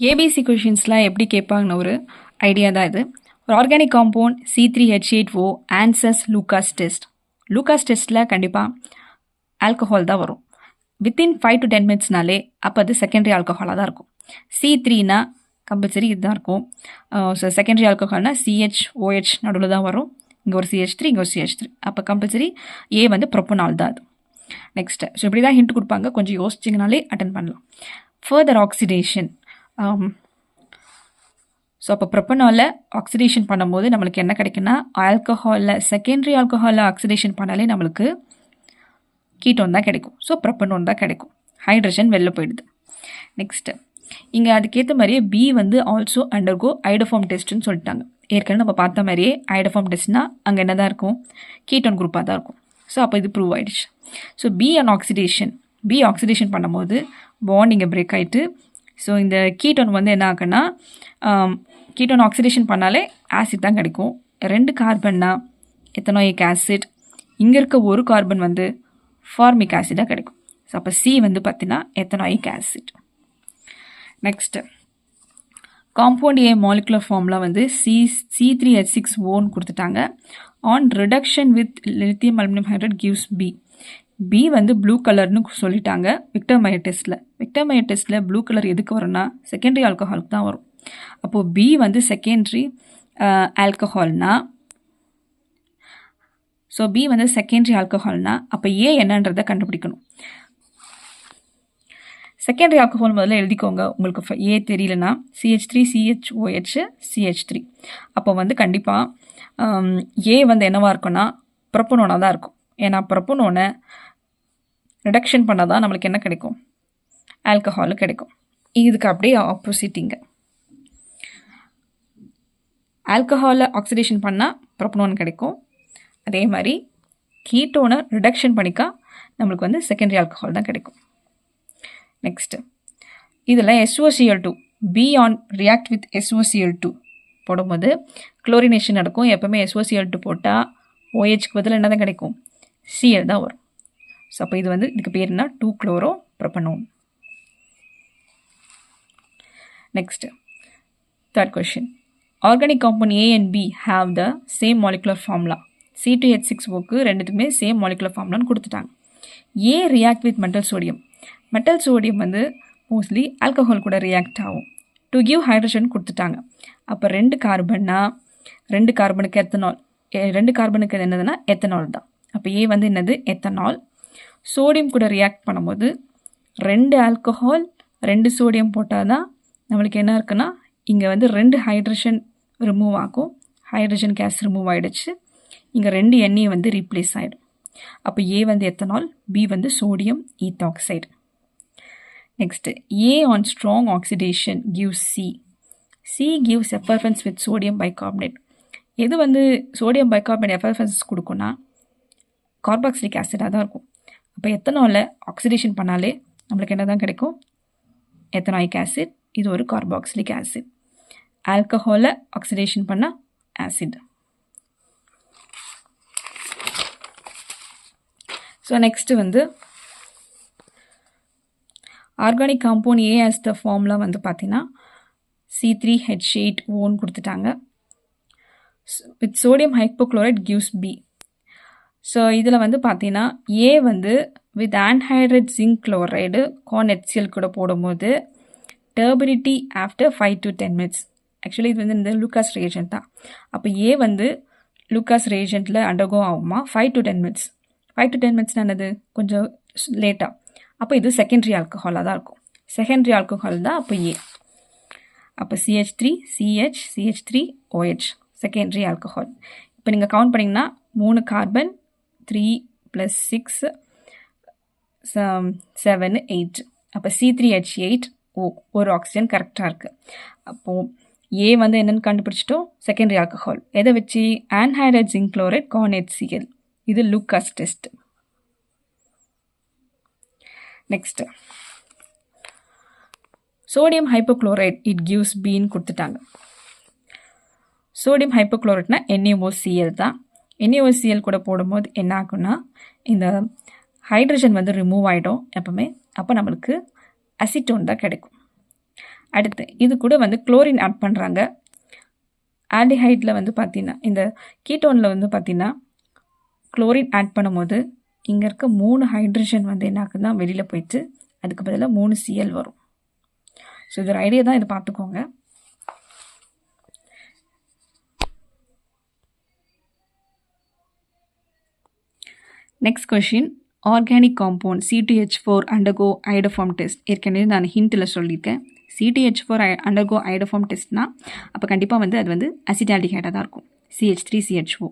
ABC கொஷின்ஸ்லாம் எப்படி கேட்பாங்கன்னு ஒரு idea தான் இது. ஒரு organic compound C3H8O answers Lucas test. Lucas டெஸ்ட்டில் கண்டிப்பாக ஆல்கஹால் தான் வரும். வித்தின் 5 to 10 மினிட்ஸ்னாலே அப்போ அது செகண்டரி ஆல்கஹாலாக தான் இருக்கும். C3னா கம்பல்சரி இதுதான் இருக்கும். ஸோ செகண்டரி ஆல்கஹால்னா CHOH நடுவில் தான் வரும். இங்கே ஒரு CH3 இங்கே ஒரு CH3. அப்போ கம்பல்சரி ஏ வந்து ப்ரொப்பனால் தான் அது. நெக்ஸ்ட்டு ஸோ இப்படி தான் ஹிண்ட் கொடுப்பாங்க. கொஞ்சம் யோசிச்சிங்கனாலே அட்டன் பண்ணலாம். Further oxidation. ஸோ அப்போ ப்ரொப்பனாலில் ஆக்சிடேஷன் பண்ணும்போது நம்மளுக்கு என்ன கிடைக்குன்னா ஆல்கஹாலில் செகண்டரி ஆல்கஹாலில் ஆக்சிடேஷன் பண்ணாலே நம்மளுக்கு கீட்டோன் தான் கிடைக்கும். ஸோ ப்ரொப்பனோன் தான் கிடைக்கும். ஹைட்ரஜன் வெளில போயிடுது. நெக்ஸ்ட்டு இங்கே அதுக்கேற்ற மாதிரியே பி வந்து ஆல்சோ அண்டர்கோ ஐடோஃபார்ம் டெஸ்ட்டுன்னு சொல்லிட்டாங்க. ஏற்கனவே நம்ம பார்த்த மாதிரியே ஐடோஃபார்ம் டெஸ்ட்னால் அங்கே என்ன தான் இருக்கும், கீட்டோன் குரூப்பாக தான் இருக்கும். ஸோ அப்போ இது ப்ரூவ் ஆகிடுச்சு. ஸோ பி ஆக்சிடேஷன் பண்ணும்போது பாண்ட் இங்கே பிரேக் ஆகிட்டு ஸோ இந்த கீட்டோன் வந்து என்ன ஆகுன்னா கீட்டோன் ஆக்சிடேஷன் பண்ணாலே ஆசிட் தான் கிடைக்கும். 2 கார்பன்னா எத்தனாயிக் ஆசிட், இங்கே இருக்க ஒரு கார்பன் வந்து ஃபார்மிக் ஆசிடாக கிடைக்கும். ஸோ அப்போ சி வந்து பார்த்தீங்கன்னா ethanoic acid. Next compound A molecular ஃபார்மில் வந்து C3H6O கொடுத்துட்டாங்க. On reduction with lithium aluminium hydride gives B வந்து ப்ளூ கலர்னு சொல்லிட்டாங்க. விக்டர் மயர் டெஸ்ட்டில் ப்ளூ கலர் எதுக்கு வரும்னா செகண்டரி ஆல்கஹாலுக்கு தான் வரும். அப்போது பி வந்து செகண்டரி ஆல்கஹால்னா அப்போ ஏ என்னன்றதை கண்டுபிடிக்கணும். செகண்டரி ஆல்கஹால் முதல்ல எழுதிக்கோங்க. உங்களுக்கு ஏ தெரியலனா CH3 CHOH CH3. அப்போ வந்து கண்டிப்பாக ஏ வந்து என்னவாக இருக்குன்னா ப்ரொப்பனோனாக தான் இருக்கும். ஏன்னா ப்ரொப்பனோனை ரிடக்ஷன் பண்ணால் தான் நம்மளுக்கு என்ன கிடைக்கும், ஆல்கஹால் கிடைக்கும். இதுக்கு அப்படியே ஆப்போசிட்டிங்க. ஆல்கஹாலை ஆக்சிடேஷன் பண்ணால் ப்ரொப்பனோன் கிடைக்கும். அதே மாதிரி கீட்டோனை ரிடக்ஷன் பண்ணிக்கா நம்மளுக்கு வந்து செகண்டரி ஆல்கஹால் தான் கிடைக்கும். நெக்ஸ்ட்டு இதில் SOCl2 be on react with SOCl2 போடும்போது குளோரினேஷன் நடக்கும். எப்போவுமே SOCl2 போட்டால் OHக்கு பதில் என்ன தான் கிடைக்கும், Cl தான் வரும். ஸோ அப்போ இது வந்து இதுக்கு பேர் என்ன, two chloropropanone. Next third question. Organic compound A and B have the same molecular formula. C2H6Oக்கு ரெண்டுத்துக்குமே சேம் மாலிகுலர் ஃபார்முலான்னு கொடுத்துட்டாங்க. A react with metal sodium வந்து மோஸ்ட்லி ஆல்கஹால் கூட ரியாக்ட் ஆகும். டு கிவ் ஹைட்ரஜன் கொடுத்துட்டாங்க. அப்போ 2 கார்பனுக்கு எத்தனால், 2 கார்பனுக்கு என்னதுன்னா எத்தனால் தான். அப்போ ஏ வந்து என்னது, எத்தனால். சோடியம் கூட ரியாக்ட் பண்ணும்போது 2 ஆல்கஹால் 2 சோடியம் போட்டால் தான் நம்மளுக்கு என்ன இருக்குன்னா இங்கே வந்து 2 ஹைட்ரஜன் ரிமூவ் ஆகும். ஹைட்ரஜன் கேஸ் ரிமூவ் ஆகிடுச்சு. இங்கே 2 எண்ணெய் வந்து ரீப்ளேஸ் ஆகிடும். அப்போ ஏ வந்து எத்தனால், பி வந்து sodium ethoxide. Next A on strong oxidation gives C gives effervescence with sodium bicarbonate. எது வந்து சோடியம் பைகார்பனேட் எஃபர்ஃபன்ஸ் கொடுக்குன்னா கார்பாக்சிலிக் ஆசிடாக தான் இருக்கும். அப்போ எத்தனால ஆக்சிடேஷன் பண்ணாலே நம்மளுக்கு என்ன தான் கிடைக்கும், எத்தனாயிக் ஆசிட். இது ஒரு கார்பாக்சிலிக் ஆசிட். ஆல்கஹாலை ஆக்சிடேஷன் பண்ணால் ஆசிட். ஸோ நெக்ஸ்ட்டு வந்து organic compound A as the formula வந்து பார்த்தீங்கன்னா C3H8O கொடுத்துட்டாங்க. With sodium hypochlorite gives B. So இதில் வந்து பார்த்தீங்கன்னா ஏ வந்து with anhydride zinc chloride HCl கூட போடும்போது turbidity after 5 to 10 minutes. Actually இது வந்து இந்த லூகாஸ் ரியேஜென்ட் தான். அப்போ ஏ வந்து லூகாஸ் ரியேஜென்ட்டில் அண்டர்கோ ஆகுமா 5 to 10 மினிட்ஸ். 5 to 10 மினிட்ஸ் என்னது, கொஞ்சம் லேட்டாக. அப்போ இது செகண்டரி ஆல்கஹாலாக தான் இருக்கும். செகண்டரி ஆல்கஹால் தான் அப்போ ஏ. அப்போ CH3 CH3OH செகண்டரி ஆல்கஹால். இப்போ நீங்கள் கவுண்ட் பண்ணிங்கன்னா 3 கார்பன் 3 + 6 7 8. அப்போ C3H8O ஒரு ஆக்சிஜன் கரெக்டாக இருக்குது. அப்போது ஏ வந்து என்னென்னு கண்டுபிடிச்சிட்டோம், செகண்டரி ஆல்கஹால். எதை வச்சு, ஆன்ஹைட்ரைட் ஜிங்க் குளோரைட் HCl. இது Lucas test. Next sodium hypochlorite it gives பின்னு கொடுத்துட்டாங்க. சோடியம் ஹைப்போக்ளோரைட்னா NaOCl தான். NaOCl கூட போடும்போது என்ன ஆகும்னா இந்த ஹைட்ரஜன் வந்து ரிமூவ் ஆகிடும் எப்பவுமே. அப்போ நம்மளுக்கு அசிட்டோன் தான் கிடைக்கும். அடுத்து இது கூட வந்து குளோரின் ஆட் பண்ணுறாங்க. ஆல்டிஹைடில் வந்து பார்த்திங்கன்னா இந்த கீட்டோனில் வந்து பார்த்திங்கன்னா குளோரின் ஆட் பண்ணும்போது இங்கே இருக்க 3 ஹைட்ரஜன் வந்து என்ன ஆகுதுன்னா வெளியில் போயிட்டு அதுக்கு பதிலாக 3 Cl வரும். ஸோ இது ஒரு ஐடியா தான், இதை பார்த்துக்கோங்க. Next question, organic compound C2H4 undergo iodoform test. ஏற்கனவே நான் ஹிண்ட்டில் சொல்லியிருக்கேன். C2H4 undergo iodoform டெஸ்ட்னா அப்போ கண்டிப்பாக வந்து அது வந்து அசிட்டால்டிஹைடாக தான் இருக்கும். CH3CHO.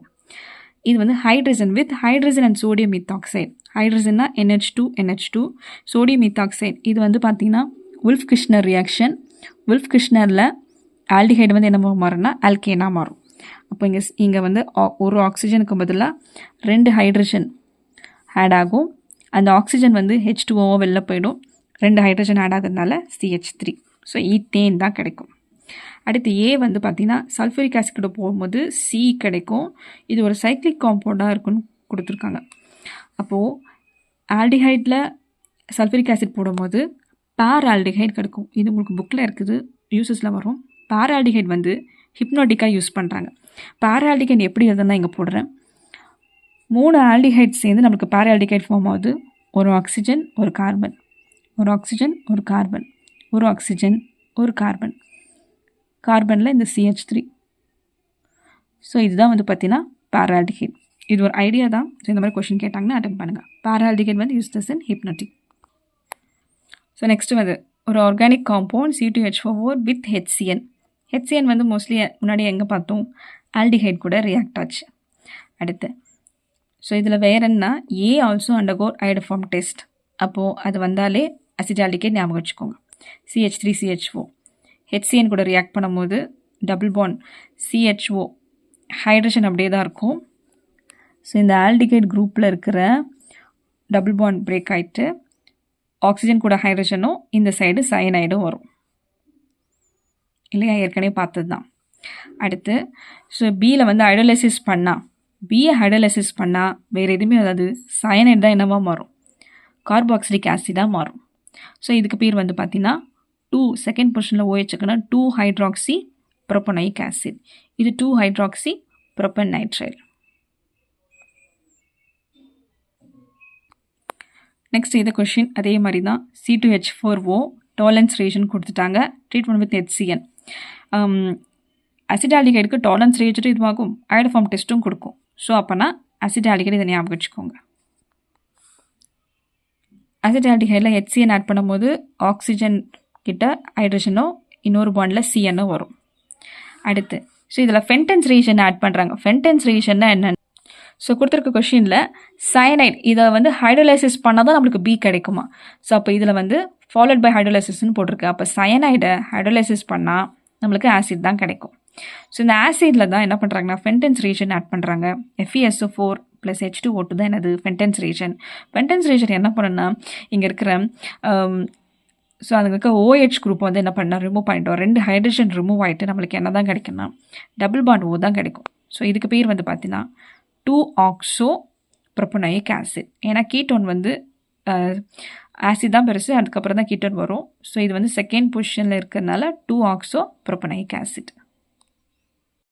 இது வந்து hydrogen with hydrogen and sodium methoxide. ஹைட்ரஜன்னா NH2, சோடியம் மெத்தாக்சைடு. இது வந்து பார்த்திங்கன்னா உல்ஃப்-கிருஷ்ணர் ரியாக்ஷன். உல்ஃப்-கிருஷ்ணரில் ஆல்டிஹைடு வந்து என்ன மாறும்னா ஆல்கேனாக மாறும். அப்போ இங்கே வந்து ஒரு ஆக்சிஜனுக்கு பதிலாக 2 ஹைட்ரஜன் ஆட் ஆகும். அந்த ஆக்சிஜன் வந்து H2O வெளில போயிடும். 2 ஹைட்ரஜன் ஆட் ஆகிறதுனால CH3. ஸோ ஈத்தேன் தான் கிடைக்கும். அடுத்து ஏ வந்து பார்த்திங்கன்னா சல்ஃபூரிக் ஆசிட் போகும்போது C கிடைக்கும். இது ஒரு சைக்ளிக் காம்பவுண்டாக இருக்குன்னு கொடுத்துருக்காங்க. அப்போது ஆல்டிஹைடில் சல்ஃபூரிக் ஆசிட் போடும்போது பேர் ஆல்டிஹைட் கிடைக்கும். இது உங்களுக்கு புக்கில் இருக்குது, யூசஸில் வரும். பேர் ஆல்டிஹைட் வந்து ஹிப்னோட்டிக்காக யூஸ் பண்ணுறாங்க. பேர் ஆல்டிஹைட் எப்படி எழுதுனா இங்கே போடுறேன். 3 ஆல்டிஹைட் சேர்ந்து நம்மளுக்கு பேர் ஆல்டிஹைட் ஃபார்ம் ஆகுது. ஒரு ஆக்சிஜன், ஒரு கார்பன், ஒரு ஆக்சிஜன், ஒரு கார்பன், ஒரு ஆக்சிஜன், ஒரு கார்பன். கார்பனில் இந்த CH3. ஸோ இதுதான் வந்து பார்த்தீங்கன்னா பேரால்டிஹைட். இது ஒரு ஐடியா தான். ஸோ இந்த மாதிரி கொஷின் கேட்டாங்கன்னா அட்டன் பண்ணுங்கள். பேரால்டிஹைட் வந்து யூஸ்டஸ் இன் ஹிப்னோட்டிக். ஸோ நெக்ஸ்ட்டு வந்து ஒரு organic compound C2H4 with HCN. HCN வந்து மோஸ்ட்லி முன்னாடி எங்கே பார்த்தோம், ஆல்டிஹைட் கூட ரியாக்ட் ஆச்சு. அடுத்து ஸோ இதில் வேறு என்ன, ஏ ஆல்சோ அண்டர்கோ iodoform டெஸ்ட். அப்போது அது வந்தாலே அசிட்டால்டிஹைட் ஞாபகம் வச்சுக்கோங்க. CH3CHO HCN கூட ரியாக்ட் பண்ணும்போது டபுள் பாண்ட் CHO ஹைட்ரஜன் அப்படியே தான் இருக்கும். ஸோ இந்த ஆல்டிஹைட் குரூப்பில் இருக்கிற டபுள் பாண்ட் பிரேக் ஆகிட்டு ஆக்சிஜன் கூட ஹைட்ரஜனும் இந்த சைடு சயனைடும் வரும் இல்லையா, ஏற்கனவே பார்த்தது தான். அடுத்து ஸோ பியில் வந்து ஹைட்ரோலைசிஸ் பண்ணால், பியை ஹைட்ரோலைசிஸ் பண்ணால் வேறு எதுவுமே அதாவது சயனைட் தான் என்னவா மாறும், கார்பாக்சிலிக் ஆசிடாக மாறும். ஸோ இதுக்கு பேர் வந்து பார்த்தீங்கன்னா 2 செகண்ட் பொசிஷனில் OH-க்குன்னா 2 ஹைட்ராக்சி ப்ரோப்பனைக் ஆசிட். இது 2 ஹைட்ராக்சி ப்ரோப்பன் நைட்ரைல். நெக்ஸ்ட் இந்த கொஷின் அதே மாதிரி தான். C2H4O டாலரன்ஸ் ரேஷன் கொடுத்துட்டாங்க. Treatment with HCN. அசிட்டால்டிஹைடுக்கு டாலரன்ஸ் ரேஜும் இதுவாகும், iodoform டெஸ்ட்டும் கொடுக்கும். ஸோ அப்போனா அசிட்டால்டிஹைடு இதை ஞாபகம் வச்சுக்கோங்க. அசிட்டால்டிஹைடில் HCN ஆட் பண்ணும்போது ஆக்சிஜன் கிட்ட ஹைட்ரஜனோ இன்னொரு பாண்டில் CNO வரும். அடுத்து ஸோ இதில் ஃபென்டன்ஸ் ரேஷன் ஆட் பண்ணுறாங்க. ஃபென்டன்ஸ் ரேஷன்னா என்னென்னு ஸோ கொடுத்துருக்க கொஷினில் சயனைட் இதை வந்து ஹைட்ரோலைசிஸ் பண்ணால் தான் நம்மளுக்கு B கிடைக்குமா. ஸோ அப்போ இதில் வந்து ஃபாலோட் பை ஹைட்ரோலைசிஸ்ன்னு போட்டிருக்கு. அப்போ சயனைடை ஹைட்ரோலைசிஸ் பண்ணால் நம்மளுக்கு ஆசிட் தான் கிடைக்கும். ஸோ இந்த ஆசிடில் தான் என்ன பண்ணுறாங்கன்னா ஃபென்டன்ஸ் ரேஷன் ஆட் பண்ணுறாங்க. FeSO4 + H2O2 தான் என்னது ஃபென்டன்ஸ் ரேஷன். ஃபென்டன்ஸ் ரேஷன் என்ன பண்ணுன்னா இங்கே இருக்கிற ஸோ அதுக்கு இருக்க OH குரூப் வந்து என்ன பண்ணால் ரிமூவ் பண்ணிட்டோம். 2 ஹைட்ரஜன் ரிமூவ் ஆகிட்டு நம்மளுக்கு என்ன தான் கிடைக்குன்னா டபுள் பாண்ட் O தான் கிடைக்கும். ஸோ இதுக்கு பேர் வந்து பார்த்தீங்கன்னா 2-ஆக்சோ ப்ரோப்பனைக் ஆசிட். ஏன்னா கீட்டோன் வந்து ஆசிட் தான் பெருசு, அதுக்கப்புறம் தான் கீட்டோன் வரும். ஸோ இது வந்து செகண்ட் பொசிஷனில் இருக்கிறதுனால 2-ஆக்சோ ப்ரோப்பனைக் ஆசிட்.